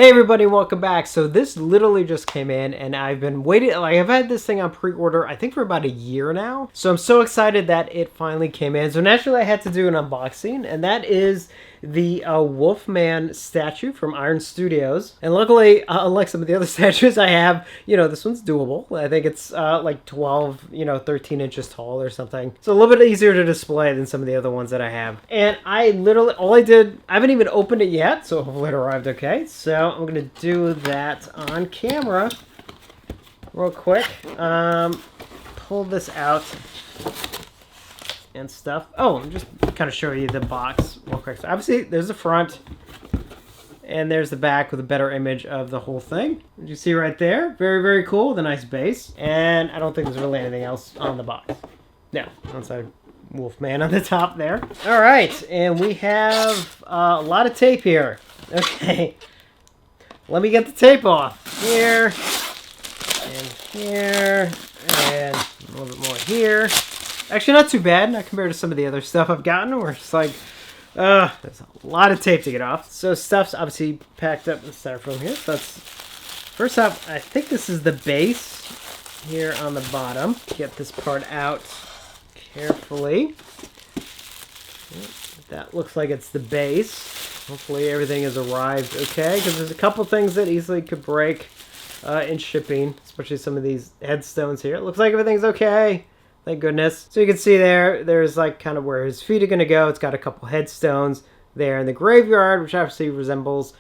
Hey everybody, welcome back. So this literally just came in and I've been waiting, like I've had this thing on pre-order I think for about a year now. So I'm so excited that it finally came in. So naturally I had to do an unboxing, and that is the Wolfman statue from Iron Studios. And luckily, unlike some of the other statues I have, this one's doable. I think it's like 12, 13 inches tall or something. So a little bit easier to display than some of the other ones that I have. And I literally, I haven't even opened it yet, so hopefully it arrived okay. So I'm going to do that on camera real quick. Pull this out and stuff. Oh, I'm just kind of show you the box real quick. So obviously there's the front and there's the back with a better image of the whole thing. As you see right there, very, very cool with a nice base. And I don't think there's really anything else on the box. No, outside Wolfman on the top there. All right, and we have a lot of tape here. Okay, let me get the tape off. Here, and here, and a little bit more here. Actually, not too bad, not compared to some of the other stuff I've gotten, where it's like, there's a lot of tape to get off. So stuff's obviously packed up in the styrofoam here. So that's, first off, I think this is the base here on the bottom. Get this part out carefully. That looks like it's the base. Hopefully everything has arrived okay, because there's a couple things that easily could break in shipping, especially some of these headstones here. It looks like everything's okay. Thank goodness. So you can see there's like kind of where his feet are going to go. It's got a couple headstones there in the graveyard, which obviously resembles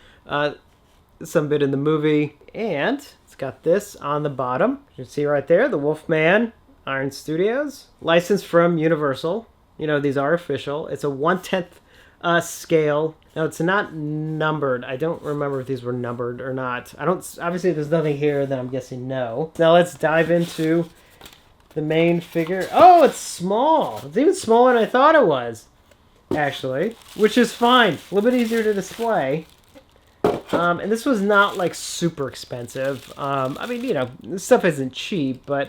some bit in the movie. And it's got this on the bottom. You can see right there, the Wolfman, Iron Studios. Licensed from Universal. These are official. It's a 1/10 scale. Now, it's not numbered. I don't remember if these were numbered or not. Obviously, there's nothing here, then I'm guessing no. Now, let's dive into the main figure. Oh, it's small. It's even smaller than I thought it was, actually, which is fine. A little bit easier to display. And this was not like super expensive. I mean, this stuff isn't cheap, but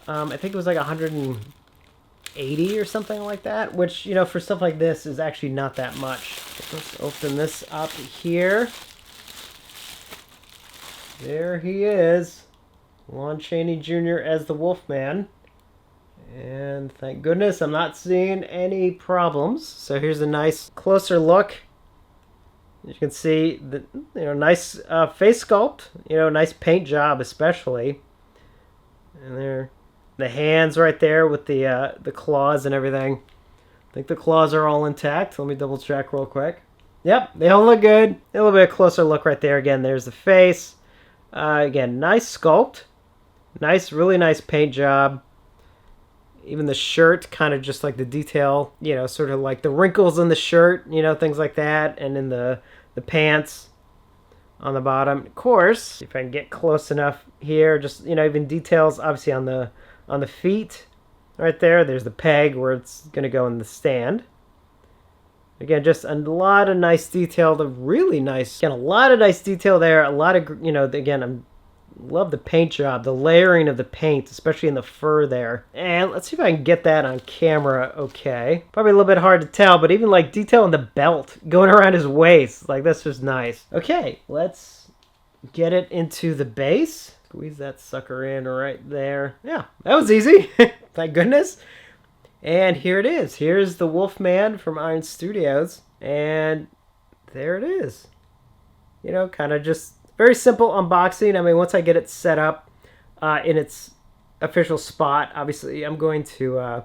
I think it was like 180 or something like that, which, for stuff like this is actually not that much. Let's open this up here. There he is. Lon Chaney Jr. as the Wolfman. And thank goodness I'm not seeing any problems. So here's a nice closer look. You can see the nice face sculpt. Nice paint job especially. And there, the hands right there with the claws and everything. I think the claws are all intact. Let me double check real quick. Yep, they all look good. A little bit closer look right there. Again, there's the face. Again, nice sculpt. Nice, really nice paint job. Even the shirt, kind of just like the detail, sort of like the wrinkles in the shirt, things like that. And in the pants on the bottom. Of course, if I can get close enough here, just, even details, obviously on the feet right there. There's the peg where it's going to go in the stand. Again, just a lot of nice detail. Really nice. Again, a lot of nice detail there. A lot of, again, love the paint job, the layering of the paint, especially in the fur there. And let's see if I can get that on camera okay. Probably a little bit hard to tell, but even like detail in the belt going around his waist, like that's just nice. Okay, let's get it into the base. Squeeze that sucker in right there. Yeah, that was easy. Thank goodness. And here it is. Here's the Wolfman from Iron Studios. And there it is. Kind of just very simple unboxing. I mean, once I get it set up in its official spot, obviously I'm going to,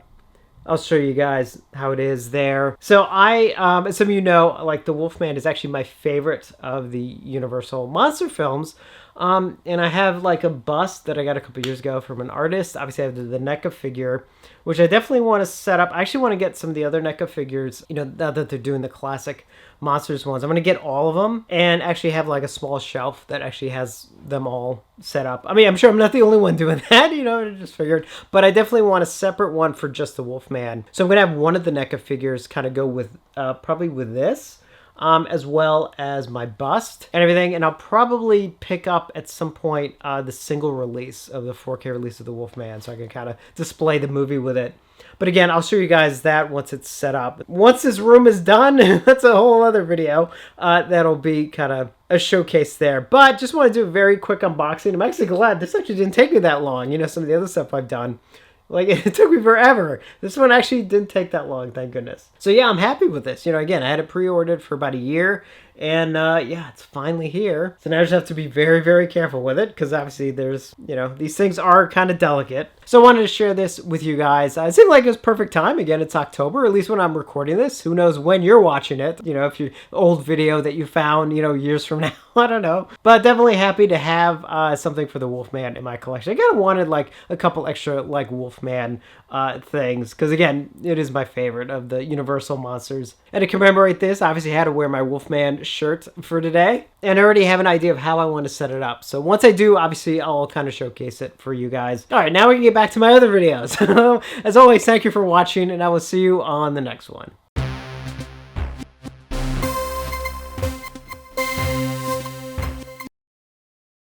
I'll show you guys how it is there. So as some of you know, like the Wolfman is actually my favorite of the Universal monster films. And I have like a bust that I got a couple years ago from an artist. Obviously I have the NECA figure, which I definitely want to set up. I actually want to get some of the other NECA figures, now that they're doing the classic monsters ones. I'm going to get all of them and actually have like a small shelf that actually has them all set up. I mean, I'm sure I'm not the only one doing that, I just figured. But I definitely want a separate one for just the Wolfman. So I'm going to have one of the NECA figures kind of go with, probably with this. As well as my bust and everything. And I'll probably pick up at some point the single release of the 4K release of the Wolfman, so I can kind of display the movie with it. But again, I'll show you guys that once it's set up. Once this room is done, that's a whole other video. That'll be kind of a showcase there. But just want to do a very quick unboxing. I'm actually glad this actually didn't take me that long. You know, some of the other stuff I've done, like, it took me forever. This one actually didn't take that long, thank goodness. So yeah, I'm happy with this. You know, again, I had it pre-ordered for about a year, and yeah, it's finally here. So now I just have to be very, very careful with it, because obviously there's, you know, these things are kind of delicate. So I wanted to share this with you guys. It seemed like it was perfect time. Again, it's October, at least when I'm recording this. Who knows when you're watching it? You know, if you old video that you found, you know, years from now, I don't know. But definitely happy to have something for the Wolfman in my collection. I kind of wanted like a couple extra like Wolfman things, because again, it is my favorite of the Universal monsters. And to commemorate this, I obviously had to wear my Wolfman shirt for today, and I already have an idea of how I want to set it up. So once I do, obviously I'll kind of showcase it for you guys. All right, now we can get back to my other videos. As always, thank you for watching, and I will see you on the next one.